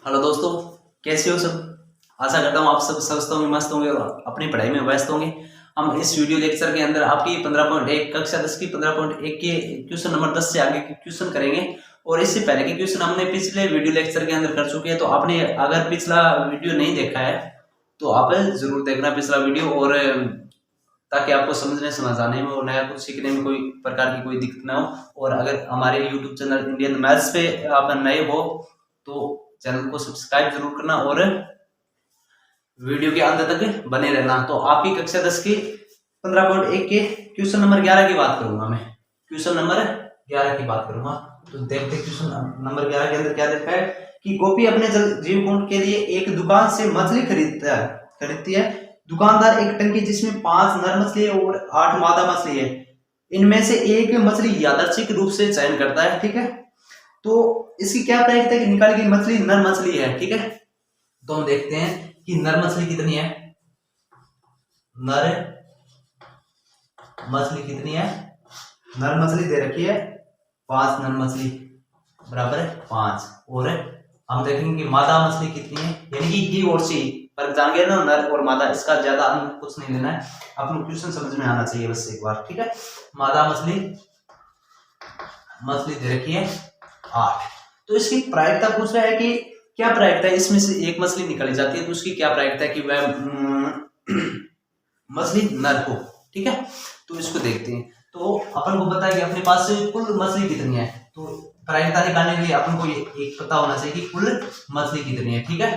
Hello दोस्तों, कैसे हो सब। आशा करता हूँ आप सब स्वस्थ होंगे, मस्त होंगे और अपनी पढ़ाई में व्यस्त होंगे। हम इस वीडियो लेक्चर के अंदर आपकी 15.1 कक्षा 10 की 15.1 के क्वेश्चन नंबर 10 से आगे के क्वेश्चन करेंगे। और इससे पहले के क्वेश्चन हमने पिछले वीडियो लेक्चर के अंदर कर चुके हैं। तो आपने अगर पिछला वीडियो नहीं देखा है तो आप जरूर देखना पिछला वीडियो, और ताकि आपको समझ आने में और नया कुछ सीखने में कोई प्रकार की कोई दिक्कत ना हो। और अगर हमारे यूट्यूब चैनल इंडियन मैथ्स पे आप नए हो तो चैनल को सब्सक्राइब जरूर करना और वीडियो के अंत तक बने रहना। तो आपकी कक्षा 10 की 15.1 के क्वेश्चन नंबर 11 की बात करूंगा मैं। क्वेश्चन नंबर 11 की बात करूंगा। तो देखते क्वेश्चन नंबर 11 के अंदर क्या लिखा है कि गोपी अपने जीवकों के लिए एक दुकान से मछली खरीदती है। दुकानदार एक टंकी जिसमें 5 नर मछली और 8 मादा मछली है, इनमें से एक मछली यादृच्छिक रूप से चयन करता है। ठीक है, तो इसकी क्या प्रायिकता है कि निकाली गई मछली नर मछली है। ठीक है, तो हम देखते हैं कि नर मछली कितनी है। नर मछली कितनी है? नर मछली दे रखी है 5 नर मछली बराबर है 5। और हम देखेंगे कि मादा मछली कितनी है, यानी कि ही और सी पर जान गए ना, नर और मादा। इसका ज्यादा कुछ नहीं लेना है, आपको क्वेश्चन समझ में आना चाहिए बस एक बार। ठीक है, मादा मछली दे रखी है 8। तो इसकी प्रायिकता पूछ रहा है कि क्या प्रायिकता है, इसमें से एक मछली निकाली जाती है तो उसकी क्या प्रायिकता है कि वह मछली नर हो। ठीक है, तो इसको देखते हैं। तो अपन को पता है कि अपने पास कुल मछली कितनी है, तो प्रायिकता निकालने के लिए अपन को एक पता होना चाहिए कि कुल मछली कितनी है। ठीक है,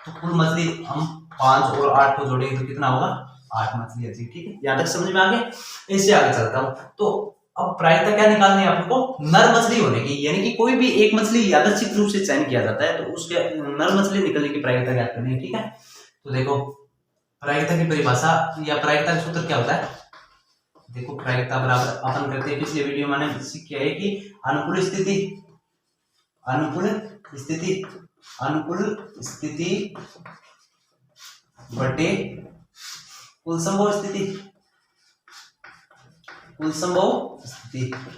तो कुल मछली हम 5 और 8 को जोड़ेंगे तो कितना होगा? 8 मछली है। ठीक है, यहाँ तक समझ में आ गया। इससे आगे चलता हूँ। तो अब प्रायिकता क्या निकालनी है आपको? नर मछली होने की, यानी कि कोई भी एक मछली यादृच्छिक रूप से चयन किया जाता है तो उसके नर मछली निकलने की प्रायिकता क्या करनी है। ठीक है, तो देखो प्रायिकता की परिभाषा या प्रायिकता का सूत्र क्या होता है। देखो प्रायिकता बराबर अपन करते हैं, पिछले वीडियो में मैंने सीखा है कि अनुकूल स्थिति बटे कुल संभव स्थिति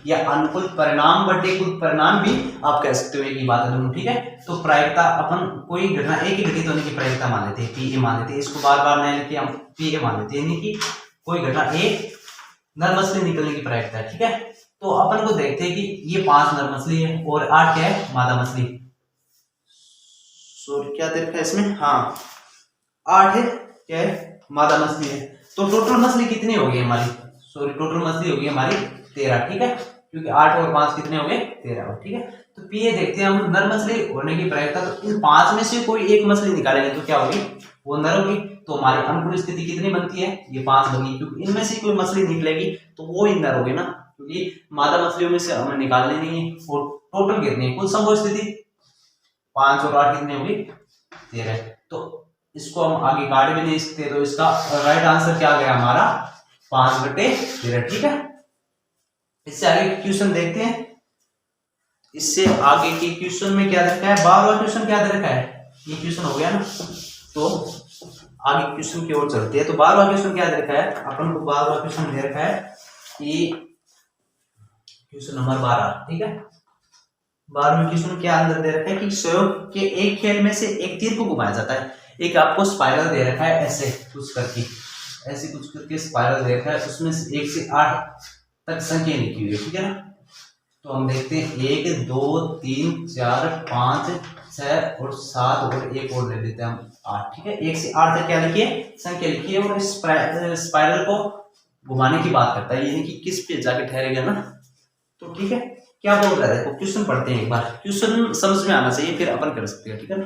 या अनुकूल परिणाम बटे कुल परिणाम भी आप कह सकते हो, एक ही बात है दोनों। ठीक है, तो प्रायिकता अपन कोई घटना एक ही घटित होने की प्रायिकता मान लेते हैं, पी ए मान लेते हैं। इसको बार बार नहीं लिखे, हम पी ए मान लेते हैं, यानी कि कोई घटना एक नर मछली निकलने की प्रायिकता है। ठीक है, तो अपन को देखते हैं कि ये 5 नर मछली है और 8 क्या है? मादा मछली। सॉरी क्या देखा है इसमें? हाँ 8 है, क्या है? मादा मछली है। तो टोटल मछली कितनी होगी हमारी? सॉरी टोटल मछली होगी हमारी 13। ठीक है, क्योंकि 8 और 5 कितने हो गए? 13। ठीक है, तो पीए देखते हैं हम नर मछली होने की प्रायिकता। तो इन 5 में से कोई एक मछली निकालेंगे तो क्या होगी? वो नर होगी। तो हमारी अनुकूल स्थिति कितनी बनती है? ये 5 बनी, क्योंकि इनमें से कोई मछली निकलेगी तो वो ही नर होगी ना, क्योंकि मादा मछलियों में से हमें निकालनी नहीं है। और टोटल कितनी है? कुल संभव स्थिति 5 और 8 कितनी होगी? 13। तो इसको हम आगे काट भी नहीं सकते, तो इसका राइट आंसर क्या आ गया हमारा? 5/13। ठीक है, इससे आगे के क्वेश्चन देखते हैं। इससे आगे के क्वेश्चन में क्या रखा है? 12वां क्वेश्चन क्या रखा है? ये क्वेश्चन हो गया ना, तो आगे क्वेश्चन की ओर चलते हैं। तो 12वां क्वेश्चन क्या दे रखा है अपन को? 12वां क्वेश्चन दे रखा है कि क्वेश्चन नंबर 12। ठीक है, 12वें क्वेश्चन क्या अंदर दे रखा है कि संयोग के एक खेल में से एक तीर को घुमाया जाता है। एक आपको स्पाइरल दे रखा है, ऐसे कुछ करके स्पाइरल दे रखा है, उसमें से 1 से 8 तक संख्या लिखी हुई है। ठीक है ना, तो हम देखते हैं 1 2 3 4 5 6 और 7 और एक और ले लेते हैं हम 8। ठीक है, 1 से 8 तक क्या लिखी है? संख्या लिखी है। और इस स्पाइरल को घुमाने की बात करता है, यानी कि किस पे जाके ठहरेगा ना। तो ठीक है, क्या बोल रहा है? देखो क्वेश्चन पढ़ते हैं एक बार, क्वेश्चन समझ में आना चाहिए फिर अपन कर सकते हैं। ठीक है ना,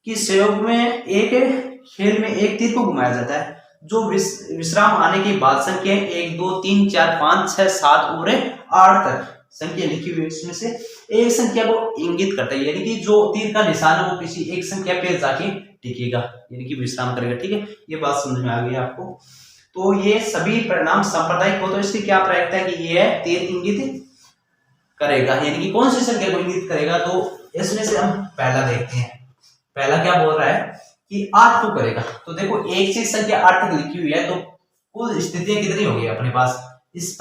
कि संयोग में एक खेल में एक तीर को घुमाया जाता है जो विश्राम आने के बाद संख्या 1 2 3 4 5 6 7 और 8 तक संख्या लिखी हुई है, इसमें से एक संख्या को इंगित करता है, यानी कि जो तीर का निशान है वो किसी एक संख्या पे जाके टिकेगा, यानी कि विश्राम करेगा। ठीक है, ये बात समझ में आ गई आपको। तो ये सभी परिणाम सांप्रदायिक हो तो इसकी क्या प्रायिकता है कि ये तीर इंगित करेगा, यानी कि कौन सी संख्या को इंगित करेगा। तो इसमें से हम पहला देखते हैं। पहला क्या बोल रहा है कि 8 को करेगा। तो देखो 1 से संख्या 8 तक लिखी हुई है, तो कुल स्थितियां कितनी होगी अपने पास? इस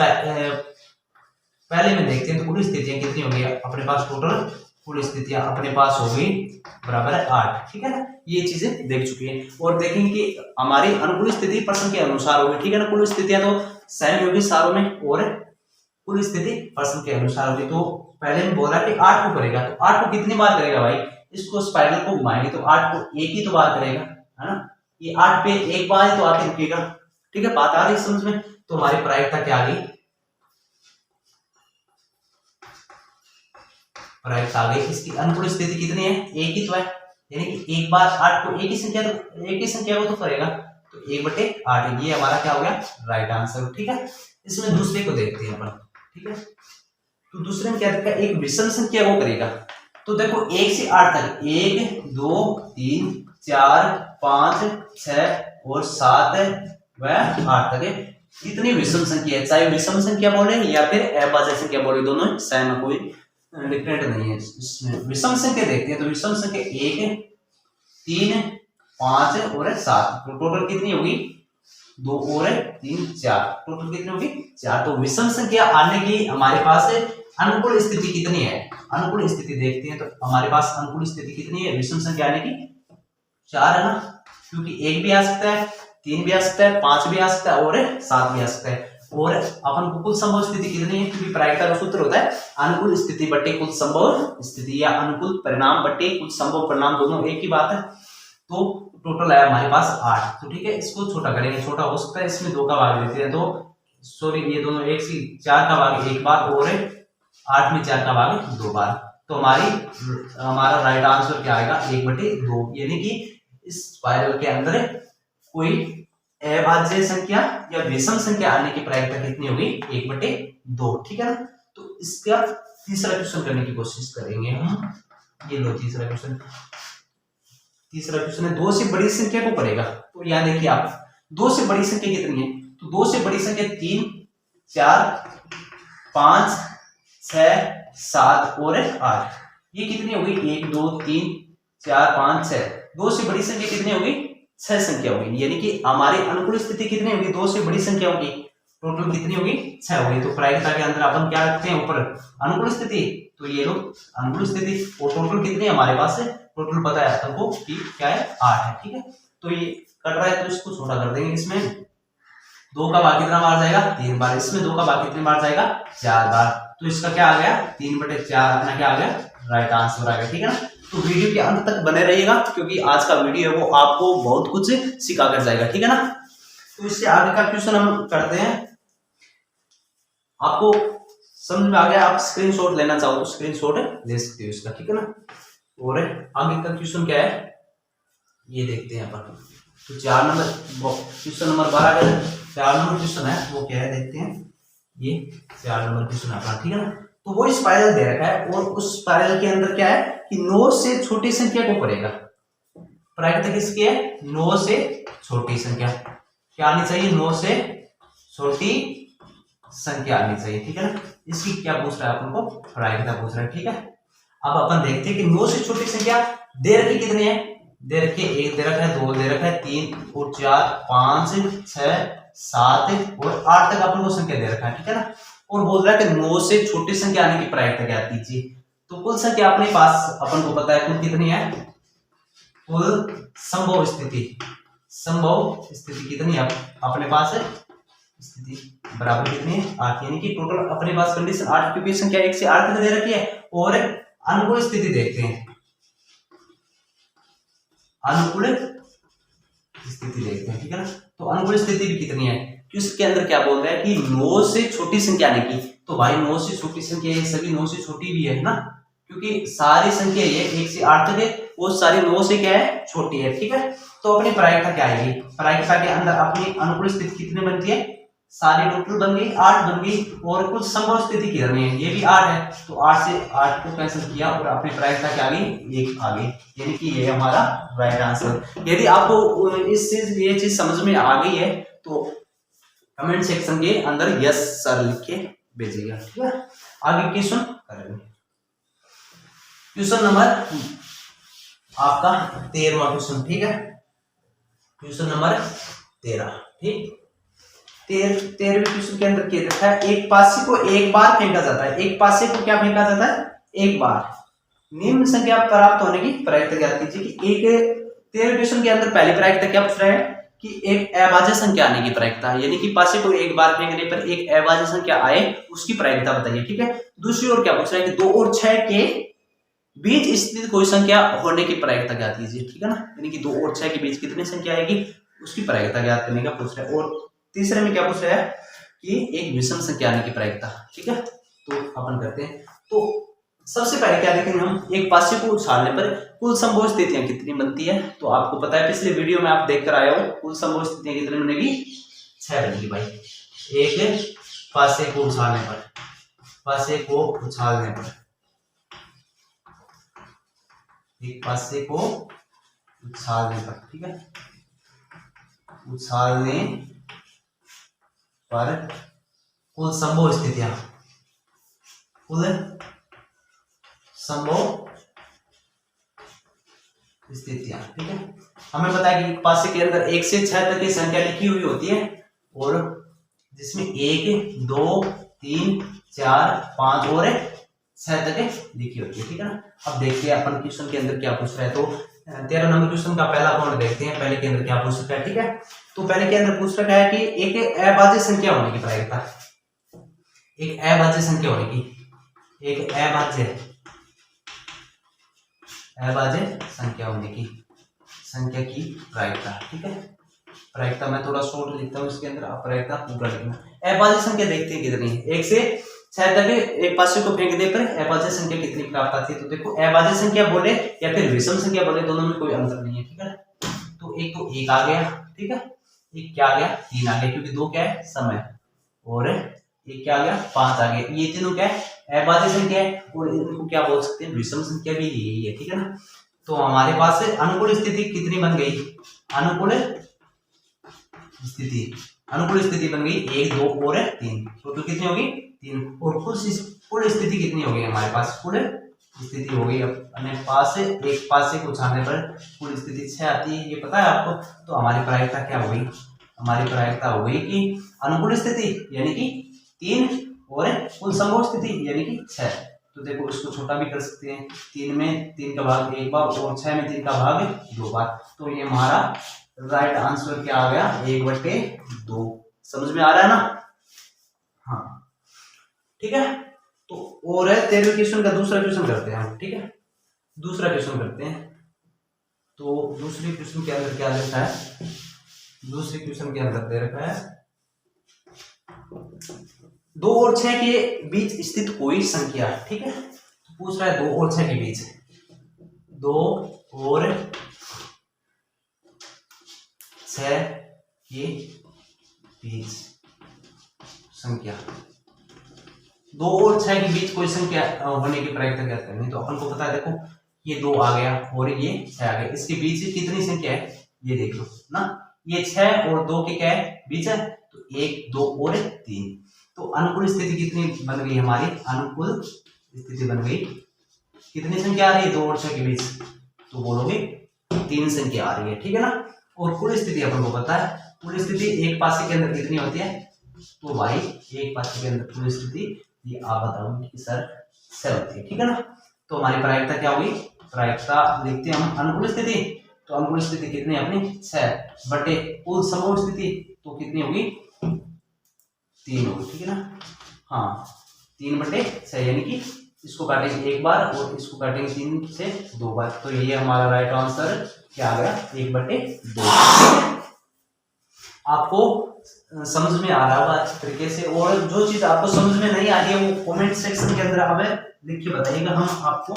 पहले में देखते हैं तो कुल स्थितियां कितनी होगी अपने पास? टोटल कुल स्थितियां अपने पास हो गई बराबर है 8, ठीक है ना। ये चीजें देख चुकी है और देखेंगे कि हमारी अनुकूल स्थिति प्रश्न के अनुसार होगी, ठीक है ना। कुल स्थितियां तो सेम होगी सारों में और कुल स्थिति प्रश्न के अनुसार होगी। तो पहले में बोला कि 8 को करेगा, तो 8 को कितनी बार करेगा भाई, इसको स्पाइरल को घुमाएंगे तो 8 को एक ही तो बार करेगा, है ना। ये 8 पे एक बार ही तो आके रुकेगा, ठीक है। बात आ रही समझ में। तो हमारी प्रायिकता क्या आ गई, प्रायिकता आ गई। इसकी अनुकूल स्थिति कितनी है, एक ही तो है, यानी कि एक बार 8 को एक ही संख्या को तो करेगा, तो 1/8 ये हमारा क्या हो गया, राइट आंसर, ठीक है। इसमें दूसरे को देखते हैं अपन, ठीक है। तो दूसरे में क्या देखा, एक विषम संख्या को करेगा। तो देखो 1 से 8 तक 1 2 3 4 5 6 और 7 व 8 तक कितनी विषम संख्या है, चाहे विषम संख्या बोले या फिर अभाज्य संख्या बोले, दोनों सेम है, कोई डिफरेंट नहीं है इसमें। विषम संख्या देखते हैं तो विषम संख्या 1 3 5 और 7, तो टोटल कितनी होगी, 2 और 3 4, टोटल कितनी होगी 4। तो विषम संख्या आने की हमारे पास अनुकूल स्थिति कितनी है, अनुकूल स्थिति देखते हैं तो हमारे पास अनुकूल स्थिति कितनी है विषम संख्या आने की, 4 है ना, क्योंकि 1 भी आ सकता है, 3 भी आ सकता है, 5 भी आ सकता है और 7 भी आ सकता है। और अपन को कुल संभव स्थिति कितनी है, क्योंकि प्रायिकता का सूत्र होता है अनुकूल स्थिति बटे कुल संभव स्थिति या अनुकूल परिणाम बटे कुल संभव परिणाम, दोनों एक ही बात है। तो टोटल है हमारे पास 8, तो ठीक है। इसको छोटा करेंगे, छोटा हो सकता है, इसमें 2 का भाग लेते हैं, तो सॉरी ये दोनों 1 से 4 का भाग 1 बार और 8 में 4 का भाग 2 बार, तो हमारा राइट आंसर क्या आएगा, 1/2, यानी कि इस स्पाइरल के अंदर कोई अभाज्य संख्या या विषम संख्या आने की प्रायिकता कितनी होगी, 1/2, ठीक है ना। तो इसका तीसरा क्वेश्चन करने की कोशिश करेंगे हम। ये लो तीसरा क्वेश्चन है, 2 से बड़ी संख्या को करेगा। तो यहाँ देखिए आप, 2 से बड़ी संख्या कितनी है, तो 2 से बड़ी संख्या 3 4 5 6 7 और 8, ये कितनी होगी, 1 2 3 4 5 6, 2 से बड़ी संख्या कितनी होगी, 6 संख्या होगी, यानी कि हमारी अनुकूल स्थिति कितनी होगी, 2 से बड़ी संख्या होगी, टोटल कितनी होगी, 6 होगी। तो प्रायिकता के अंदर अपन क्या रखते हैं, ऊपर अनुकूल स्थिति, तो ये लो अनुकूल स्थिति, और टोटल कितनी है हमारे पास, टोटल पता है आपको कि क्या है, 8 है, ठीक है। तो ये कट रहा है तो इसको छोटा कर देंगे, इसमें 2 का भाग कितना बार जाएगा, 3 बार, इसमें 2 का भाग कितनी बार जाएगा, 4 बार, तो इसका क्या आ गया, 3/4 अपना क्या आ गया, राइट आंसर आ गया, ठीक है ना। तो वीडियो के अंत तक बने रहिएगा, क्योंकि आज का वीडियो है वो आपको बहुत कुछ सिखा कर जाएगा, ठीक है ना। तो इससे आगे का क्वेश्चन हम करते हैं। आपको समझ में आ गया, आप स्क्रीनशॉट लेना चाहो तो स्क्रीनशॉट ले सकते हो इसका, ठीक है ना। और आगे का क्वेश्चन क्या है ये देखते हैं अपन। तो 4 नंबर क्वेश्चन नंबर 12 का 4 नंबर क्वेश्चन है वो क्या है देखते हैं। ये 4 नंबर क्वेश्चन है अपना, ठीक है ना। तो वो स्पाइरल दे रखा है और उस स्पाइरल के अंदर क्या है कि 9 से छोटी संख्या को करेगा। प्रायिकता किसकी है, 9 से छोटी संख्या क्या आनी चाहिए, 9 से छोटी संख्या आनी चाहिए, ठीक है ना। इसकी क्या पूछ रहा है अपन को, प्रायिकता पूछ रहा है, ठीक है। अब अपन देखते हैं कि 9 से छोटी संख्या दे रखी कितनी है, दे रखी है 1 दे रखा है, 2 दे रखा है, 3 और 4 5 6 7 और 8 तक अपन को संख्या दे रखा है, ठीक है ना। और बोल रहा है कि 9 से छोटी संख्या आने की प्रायिकता क्या कीजिए। तो कुल संख्या अपने पास अपन को पता है कुल कितनी है, कुल संभव स्थिति कितनी है अपने पास है, स्थिति बराबर कितनी है 8, यानी कि टोटल अपने पास कंडीशन 8, क्योंकि संख्या 1 से 8 तक दे रखी है। और अनुकूल स्थिति देखते हैं, अनुकूल स्थिति देखते हैं, ठीक है ना। तो अनुकूल स्थिति भी कितनी है, इसके अंदर क्या बोल रहा है कि 9 से छोटी संख्या आने की। तो भाई 9 से छोटी संख्या ये सभी 9 से छोटी भी है ना, क्योंकि सारी संख्या ये 1 से 8 तक है, वो सारी 9 से क्या है छोटी है, ठीक है। तो अपनी प्रायिकता क्या आएगी, प्रायिकता के अंदर अपनी अनुकूल स्थिति कितनी बनती है, सारी टोटल बन गई 8 बन गई, और कुछ संभव स्थिति कितनी है, ये भी 8 है, तो 8 से 8 को कैंसिल किया और अपनी प्रायिकता क्या आ गई 1 आ गई, यानी कि ये हमारा राइट आंसर। यदि आपको ये चीज समझ में आ गई है तो कमेंट सेक्शन के अंदर यस सर लिख के भेजिएगा, ठीक है। आगे क्वेश्चन करेंगे, क्वेश्चन नंबर आपका 13वां क्वेश्चन, ठीक है। क्वेश्चन नंबर 13, ठीक। 13वें क्वेश्चन के अंदर क्या लिखा है, एक पासे को एक बार फेंका जाता है, एक पासे को क्या फेंका जाता है, एक बार निम्न संख्या प्राप्त होने की प्रायिकता ज्ञात कीजिए कि एक 13वें क्वेश्चन के अंदर पहली प्रायिकता क्या पूछ रहा है कि एक अभाज्य संख्या आने की प्रायिकता, यानी कि पासे को एक बार फेंकने पर एक अभाज्य संख्या आए उसकी प्रायिकता बताइए। ठीक है। दूसरी ओर क्या पूछ रहा है कि 2 और 6 के बीच स्थित कोई संख्या होने की प्रायिकता ज्ञात कीजिए। ठीक है ना, यानी कि 2 और 6 के बीच कितनी संख्या आएगी उसकी प्रायिकता ज्ञात करने का पूछ रहा है। और तीसरे में क्या पूछ रहा है कि एक विषम संख्या आने की प्रायिकता। ठीक है, तो अपन करते हैं। तो सबसे पहले क्या देखेंगे हम, एक पासे को उछालने पर कुल संभव स्थितियां कितनी बनती है। तो आपको पता है पिछले वीडियो में आप देखकर आए हो, कुल संभव स्थितियां कितनी बनेगी, 6 बनेगी भाई। एक पासे को उछालने पर, पासे को उछालने पर, एक पासे को उछालने पर, ठीक है, उछालने पर कुल संभव स्थितियां, कुल संभव स्थितियां। ठीक है, हमें पता है कि एक पासे के अंदर 1 से 6 तक की संख्या लिखी हुई होती है और जिसमें 1 2 3 4 5 और 6 तक लिखी होती है। ठीक है ना। अब देखते हैं अपन क्वेश्चन के अंदर क्या पूछ रहा है। तो 13 नंबर क्वेश्चन का पहला पॉइंट देखते हैं, पहले के अंदर क्या पूछ रखा है। ठीक है, तो पहले के अंदर पूछ रखा है कि एक अभाज्य संख्या होने की प्रायिकता, एक अभाज्य संख्या होने की, एक अभाज्य संख्या होने की संख्या की प्रायिकता। ठीक है, प्रायिकता मैं थोड़ा शॉर्ट लिखता हूँ इसके अंदर, आप प्रायिकता पूरा लिखना। अभाज्य संख्या देखते हैं कितनी है, 1 से 6 तक एक पासे को फेंकने पर अभाज्य संख्या कितनी प्राप्त आती है। तो देखो अभाज्य संख्या बोले या फिर विषम संख्या बोले, दोनों में कोई अंतर नहीं है। ठीक है, तो एक तो 1 आ गया, ठीक है, एक क्या आ गया, 3 आ गया, क्योंकि 2 क्या है समय, और एक क्या आ गया, 5 आ गया। ये तीनों क्या है, अभाज्य संख्या है और इनको क्या बोल सकते हैं, विषम संख्या भी यही है। ठीक है ना। तो हमारे पास अनुकूल स्थिति कितनी बन गई, अनुकूल स्थिति, अनुकूल स्थिति बन गई 1 2 और 3, टोटल कितनी होगी 3। और कुल स्थिति कितनी हो गई हमारे पास, कुल स्थिति हो गई अपने पास एक पासे को उछालने पर कुल स्थिति 6 आती है, ये पता है आपको। तो हमारी प्रायिकता क्या हो गई, हमारी प्रायिकता हो गई कि अनुकूल स्थिति यानी कि 3 और कुल संभव स्थिति यानी कि 6। तो देखो इसको छोटा भी कर सकते हैं, 3 में 3 का भाग 1 बार और 6 में 3 का भाग 2 बार। तो ये हमारा राइट आंसर क्या आ गया, 1/2। समझ में आ रहा है ना। हाँ ठीक है। तो और 13वें क्वेश्चन का दूसरा क्वेश्चन करते हैं हम। ठीक है, दूसरा क्वेश्चन करते हैं। तो दूसरे क्वेश्चन के अंदर क्या लिखा है, दूसरे क्वेश्चन के अंदर दे रखा है 2 और 6 के बीच स्थित कोई संख्या। ठीक है, तो पूछ रहा है 2 और 6 के बीच, 2 और 6 के बीच संख्या, 2 और 6 के बीच कोई संख्या होने की प्रायिकता क्या करनी। तो अपन को पता है, देखो ये 2 आ गया और ये 6 आ गया, इसके बीच कितनी संख्या है ये देख लो ना, ये 6 और 2 के क्या है बीच है, तो 1 2 और 3। तो अनुकूल स्थिति कितनी बन गई हमारी, अनुकूल स्थिति बन गई, कितनी संख्या आ रही है 2 और 6 के बीच, तो बोलोगे 3 संख्या आ रही है। ठीक है ना। और कुल स्थिति अपन को पता है, कुल स्थिति एक पासे के अंदर कितनी होती है, तो भाई एक पासे के अंदर कुल स्थिति ये आप बताओगे कि सर 6 होती है। ठीक है ना। तो हमारी प्रायिकता क्या होगी, प्रायिकता देखते हैं हम, अनुकूल स्थिति, तो अनुकूल स्थिति कितनी है अपनी 6 बटे कुल संभव स्थिति, तो कितनी होगी 3 होगी। ठीक है ना। हाँ 3/6 यानी कि इसको काटेंगे 1 बार और इसको काटेंगे 3 से 2 बार, तो ये हमारा राइट आंसर क्या आ गया 1/2। आपको समझ में आ रहा होगा अच्छी तरीके से, और जो चीज आपको समझ में नहीं आ रही है वो कमेंट सेक्शन के अंदर हमें लिख के बताइएगा, हम आपको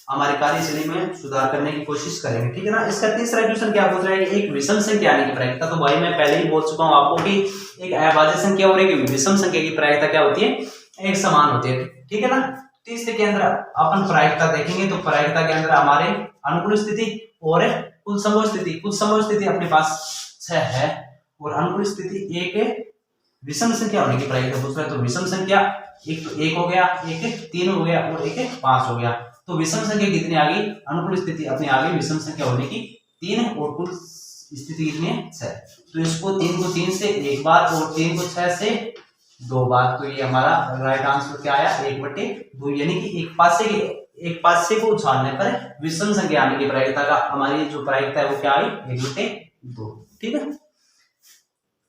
हमारी कार्यशैली में सुधार करने की कोशिश करेंगे। ठीक है ना। इसका तीसरा क्वेश्चन क्या पूछ रहा है, एक विषम संख्या आने की प्रायिकता। तो भाई मैं पहले ही बोल चुका हूं आपको कि एक अभाज्य संख्या और एक विषम संख्या की प्रायिकता क्या होती है, एक समान होती है। ठीक है ना। तीसरे के अंदर अपन प्रायिकता देखेंगे, तो प्रायिकता के अंदर हमारे अनुकूल स्थिति और कुल संभव स्थिति, कुल संभव स्थिति अपने पास 6 है और अनुकूल स्थिति एक विषम संख्या होने की प्रायिकता पूछ रहा है। तो विषम संख्या एक तो 1 हो गया, एक 3 हो गया और एक 5 हो गया। तो विषम संख्या कितनी आ गई, अनुकूल स्थिति अपने आ गई विषम संख्या होने की 3 और कुल स्थिति कितनी है 6। तो इसको 3 को 3 से 1 बार और 3 को 6 से 2 बार। तो ये हमारा राइट आंसर क्या आया, 1/2, यानी कि एक पासे को उछालने पर विषम संख्या आने की प्रायिकता का, हमारी जो प्रायिकता है वो क्या आई, 1/2। ठीक है,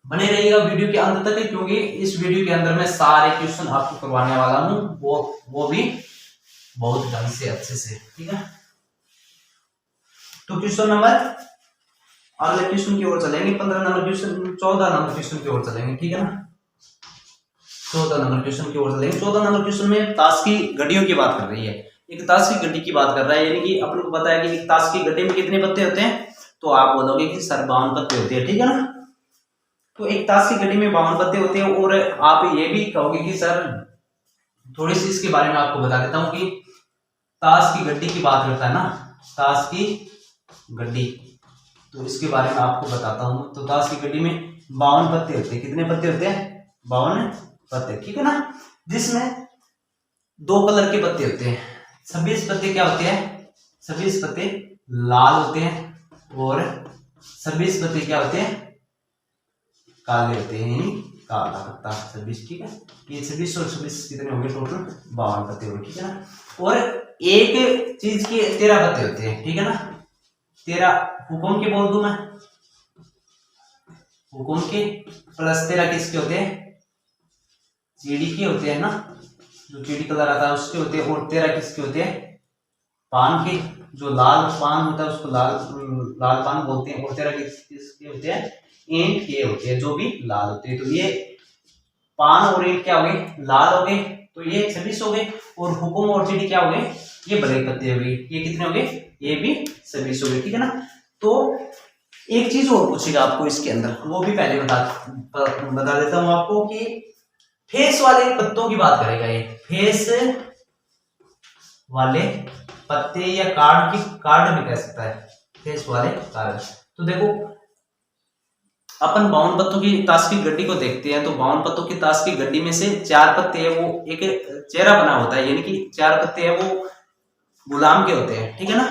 बने रहिएगा वीडियो के अंत तक, क्योंकि इस वीडियो के अंदर मैं सारे क्वेश्चन आपको करवाने वाला हूं, वो भी बहुत ढंग से, अच्छे से। ठीक है, तो क्वेश्चन नंबर, अगले क्वेश्चन की ओर चलेंगे। 15 नंबर क्वेश्चन, 14 नंबर क्वेश्चन की ओर चलेंगे। ठीक है ना, 14 नंबर क्वेश्चन की ओर चलेंगे। 14 नंबर क्वेश्चन में ताश की घड़ियों की बात कर रही है, एक ताश की घड़ी की बात कर रहा है, यानी कि अपन को पता है कि एक ताश की घड़ी में कितने पत्ते होते हैं, तो आप बोलोगे कि सर 52 पत्ते होते हैं। ठीक है ना, तो एक ताश की घड़ी में 52 पत्ते होते हैं। और आप ये भी कहोगे कि सर, थोड़ी सी इसके बारे में आपको बता देता हूं कि ताश की घड़ी की बात करता है ना, ताश की घड़ी, तो इसके बारे में आपको बताता हूं। तो ताश की घड़ी में 52 पत्ते होते हैं। कितने पत्ते होते हैं, 52 पत्ते। ठीक है ना, जिसमें 2 कलर के पत्ते होते हैं। 26 पत्ते क्या होते हैं, 26 पत्ते लाल होते हैं, और 26 पत्ते क्या होते हैं, काले होते हैं, यानी काला पत्ता 26। ठीक है, ये 26 और 26 कितने होंगे, टोटल 52 पत्ते होंगे। ठीक है ना, और एक चीज के 13 पत्ते होते हैं। ठीक है ना, 13 हुकुम के बोल दूं मैं, हुकुम के प्लस 13 किसके होते हैं, चीड़ी के होते हैं ना, जो चीड़ी कलर आता है उसके होते हैं, और 13 किसके होते हैं, पान के, जो लाल पान होता है उसको लाल पान बोलते हैं, और 13 किसके होते हैं, ईंट के होते हैं, जो भी लाल होते हैं। तो ये पान और ईंट क्या हो गए, लाल हो गए, तो ये 26 हो गए, और हुकुम और चीड़ी क्या हो गए, ये ब्लैक पत्ते हो गए, ये कितने हो गए, ये भी 26 हो गए। ठीक है ना, तो एक चीज और पूछेगा आपको इसके अंदर, वो भी पहले बता देता हूं आपको कि फेस वाले पत्तों की बात करेगा ये, फेस वाले पत्ते या कार्ड भी कह सकता है, फेस वाले कार्ड। तो देखो, अपन 52 पत्तों की ताश की गड्डी को देखते हैं, तो 52 पत्तों की ताश की गड्डी में से 4 पत्ते है वो एक चेहरा बना होता है, यानी कि 4 पत्ते है वो गुलाम के होते हैं। ठीक है ना,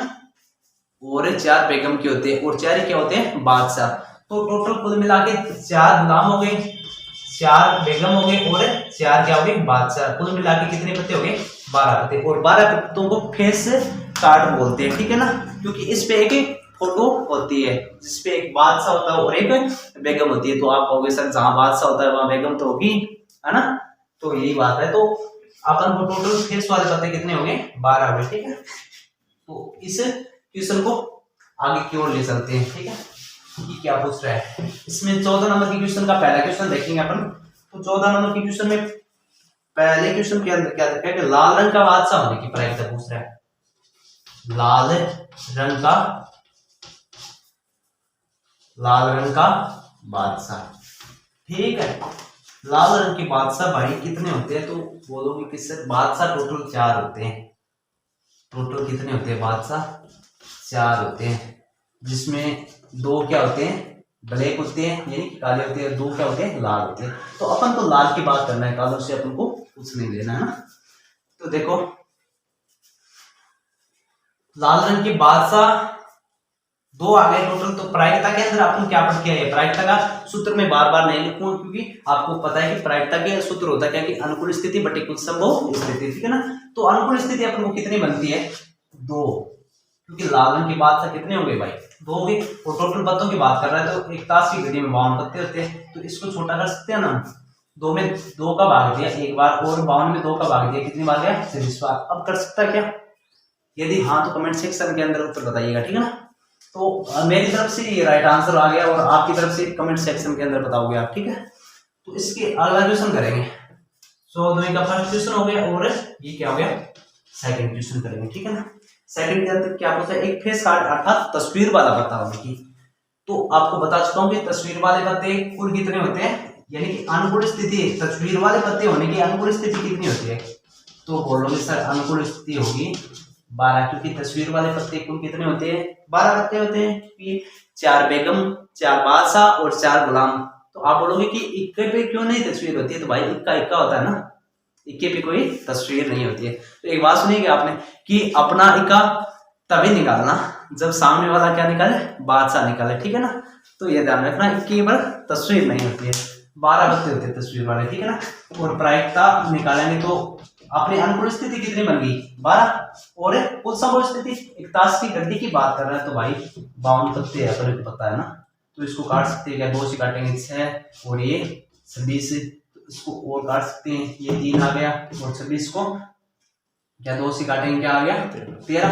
और 4 बेगम के होते हैं, और 4 क्या होते हैं, बादशाह। तो टोटल कुल मिला के 4 गुलाम हो गए, 4 बेगम हो गए, और 4 क्या हो गए, बादशाह। कुल मिला के कितने पत्ते हो गए, 12 पत्ते। और 12 पत्तों को फेस कार्ड बोलते हैं। ठीक है ना, क्योंकि इस पे एक फोटो होती है, जिसपे एक बादशाह होता है और एक बेगम होती है। तो आप कहोगे सर, जहां बादशाह होता है वहां बेगम तो होगी, है ना, तो यही बात है। तो अपन को टोटल फेस वाले पत्ते कितने हो गए, 12 हो गए। ठीक है, तो इस क्वेश्चन को आगे की ओर ले चलते हैं। ठीक है, कि क्या पूछ रहा है इसमें। 14 नंबर की क्वेश्चन का पहला क्वेश्चन देखेंगे अपन। तो 14 नंबर की क्वेश्चन में पहले क्वेश्चन के अंदर क्या देखा है कि लाल रंग का बादशाह होने की प्रायिकता पूछ रहा है, लाल रंग का बादशाह। ठीक है, लाल रंग के बादशाह भाई कितने होते हैं, तो बोलोगे कि सर बादशाह टोटल 4 होते हैं। टोटल कितने होते हैं, बादशाह 4 होते हैं, जिसमें 2 क्या होते हैं, ब्लैक होते हैं, यानी कि काले होते हैं, 2 क्या होते हैं, लाल होते हैं। तो अपन को लाल की बात करना है, कालों से अपन को कुछ नहीं लेना है ना। तो देखो, लाल रंग के बादशाह 2 आ गए टोटल। तो प्रायिकता के अंदर अपन क्या पढ़ के आए, प्रायिकता का सूत्र में बार बार नहीं लिखूंगा, क्योंकि आपको पता है कि प्रायिकता के सूत्र होता है क्या, कि अनुकूल स्थिति बटे कुल संभव स्थिति। ठीक है ना, तो अनुकूल स्थिति अपन को कितनी बनती है, 2, क्योंकि लाल रंग के बादशाह कितने होंगे भाई, 2 होंगे। और टोटल पत्तों की बात कर रहा है, तो एक ताश की घड़ी में 52 पत्ते होते हैं, तो इसको छोटा कर सकते हैं ना, 2 में 2 का भाग दिया एक बार, और 52 में 2 का भाग दिया, कितनी बार गया, 26 बार। अब कर सकता है क्या, यदि हाँ तो कमेंट सेक्शन के अंदर उत्तर बताइएगा। ठीक है ना, तो मेरी तरफ से ये राइट आंसर आ गया, और आपकी तरफ से कमेंट सेक्शन के अंदर बताओगे आप। ठीक है, तो इसके अगला क्वेश्चन करेंगे। 14 का फर्स्ट क्वेश्चन हो गया, और ये क्या हो गया, सेकंड क्वेश्चन करेंगे। ठीक है ना, सेकंड के अंदर क्या पूछा है, एक फेस कार्ड अर्थात तस्वीर वाला पत्ता होने की। तो आपको बता चुका हूं कि तस्वीर वाले पत्ते कुल कितने होते हैं, यानी कि अनुकूल स्थिति, तस्वीर वाले पत्ते होने की अनुकूल स्थिति कितनी होती है, तो बोलोगे सर अनुकूल स्थिति होगी 12, क्योंकि तस्वीर वाले पत्ते कुल कितने होते हैं, 12 पत्ते होते हैं। 4 बेगम, 4 बादशाह और 4 गुलाम। तो आप बोलोगे कि इक्के पे क्यों नहीं तस्वीर होती है, तो भाई इक्का इक्का होता है ना, इक्के पे कोई तस्वीर नहीं होती है। तो एक बात सुनिएगी आपने कि अपना इक्का तभी निकालना जब सामने वाला क्या निकाले, बादशाह निकाले। ठीक है ना, तो ये ध्यान रखना, इक्के पर तस्वीर नहीं होती है। 12 पत्ते होते हैं तस्वीर वाले, ठीक है ना। और प्रायिकता निकालेंगे तो अपनी अनुकूल स्थिति कितनी बन गई 12, और कुल समूह स्थिति एक ताश की गड्डी की बात कर रहे हैं तो भाई 52 पत्ते है, अपने को पता है ना। तो इसको काट सकते हैं क्या, 2 से काटेंगे 6 और ये 26, इसको और काट सकते हैं, ये 3 आ गया और 26 को क्या 2 से काटेंगे क्या आ गया 13।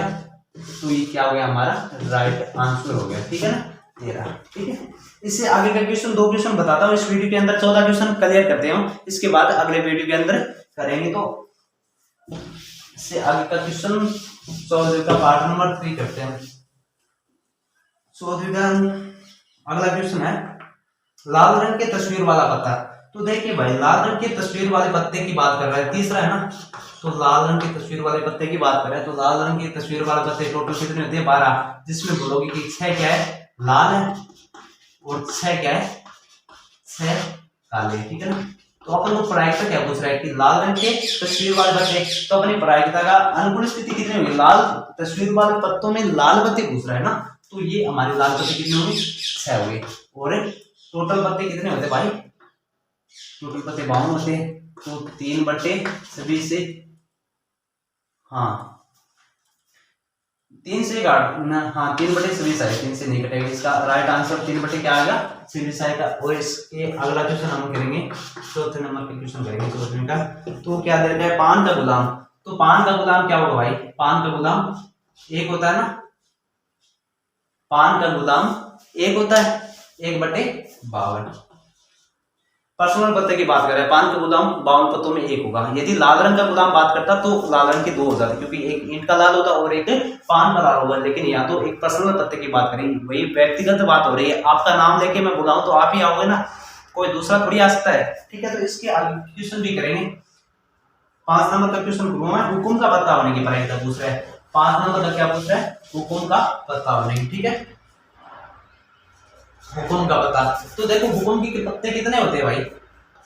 तो ये क्या हो गया हमारा राइट आंसर हो गया, ठीक है ना 13, ठीक है। इससे आगे का क्वेश्चन 2 क्वेश्चन बताता हूँ इस वीडियो के अंदर, 14 क्वेश्चन क्लियर करते हैं, इसके बाद अगले वीडियो के अंदर करेंगे। तो इससे आगे का क्वेश्चन 14 का पार्ट नंबर 3 करते हैं। 14 का अगला क्वेश्चन है लाल रंग के तस्वीर वाला पत्ता। तो देखिए भाई लाल रंग के तस्वीर वाले पत्ते की बात कर रहा है, तीसरा है ना। तो लाल रंग की तस्वीर वाले पत्ते की बात कर रहे हैं तो लाल रंग की तस्वीर वाले पत्ते टोटल कितने होते हैं 12, जिसमें बोलोगे कि 6 क्या है लाल है और 6 क्या है 6 काले, ठीक है ना। तो अपन को प्रायिकता क्या पूछ रहा है कि लाल रंग के तस्वीर वाले पत्ते, तो अपनी प्रायिकता का अनुकूल स्थिति कितनी होगी, लाल तस्वीर वाले पत्तों में लाल पत्ते पूछ रहा है ना। तो ये हमारे लाल पत्ते कितने होंगे 6 होंगे, और टोटल पत्ते कितने होते भाई, टोटल पत्ते 52 होते हैं। तो 3/26 से हाँ 3 से काट ना, हाँ 3/26 आएगा, 3 से नहीं कटेगा। इसका राइट आंसर 3 क्या आएगा 26 आएगा। और इसके अगला क्वेश्चन हम करेंगे, चौथे नंबर के क्वेश्चन करेंगे चौथे का। तो क्या दे रखा है पान का गुलाम। तो पान का गुलाम क्या होगा भाई, पान का गुलाम एक होता है ना, पान का गुलाम एक होता है 1/52। पर्सनल पत्ते की बात करें, पान का गुलाम 52 पत्तों में एक होगा। यदि लाल रंग का गुलाम बात करता तो लाल रंग के 2 हो जाते, क्योंकि एक ईंट का लाल होता और एक पान का लाल होगा। लेकिन यहाँ तो एक पर्सनल पत्ते की बात करेंगे, वही व्यक्तिगत बात हो रही है। आपका नाम लेके मैं बुलाऊं तो आप ही आओगे ना, कोई दूसरा थोड़ी आ सकता है, ठीक है। तो इसके आगे क्वेश्चन भी करेंगे। 5 नंबर का क्वेश्चन हुकुम का पत्ता होने की प्रायिकता पूछ रहा है। 5 नंबर का क्या पूछ रहा है, हुकुम का पत्ता होने की, ठीक है, हुकुम का पत्ता। तो देखो हुकुम के पत्ते कितने होते हैं भाई,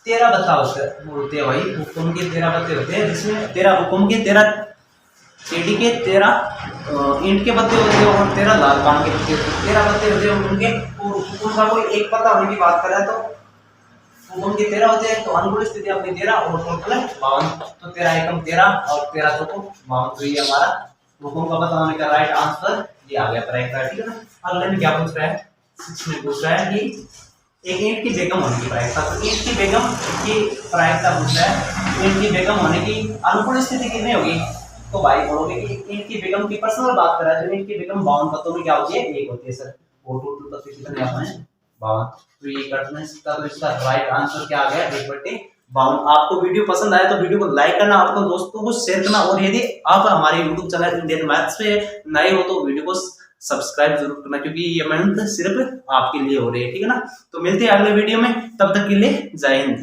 13 पत्ता होते हैं भाई, हुकुम के 13 पत्ते होते हैं, जिसमें 13 हुकुम के 13 टेडी के 13 ईंट के पत्ते होते हैं और 13 लाल पान के पत्ते, 13 पत्ते होते हैं उनके। और हुकुम का कोई एक पत्ता होने की बात कर रहा है, तो हुकुम के 13 होते हैं। तो अनुकूल स्थिति अपनी 13 और टोटल 52। तो 13 एकम 13 और 13 चौको 52। तो ये हमारा हुकुम का पत्ता होने का राइट आंसर ये आ गया प्रायिकता, ठीक है ना। अगले में क्या पूछ रहा है, 6 में पूछ रहा है कि एक ईंट की बेगम होने की प्रायिकता। तो ईंट की बेगम की प्रायिकता पूछ रहा है, ईंट की बेगम होने की अनुकूल स्थिति कितनी होगी। तो भाई बोलोगे कि ईंट की बेगम की पर्सनल बात कर रहा है, तो ईंट की बेगम 52 पत्तों में क्या होती है एक होती है सर, और टोटल पत्ते कितने आते हैं 52। तो ये कट नहीं सकता, तो इसका राइट आंसर क्या आ गया 1/52। आपको वीडियो पसंद आया तो वीडियो को लाइक करना, आपको दोस्तों को शेयर करना, और यदि आप हमारे यूट्यूब चैनल इंडियन मैथ्स पे नए हो तो वीडियो को सब्सक्राइब जरूर करना, क्योंकि ये मेहनत सिर्फ आपके लिए हो रही है, ठीक है ना। तो मिलते हैं अगले वीडियो में, तब तक के लिए जय हिंद।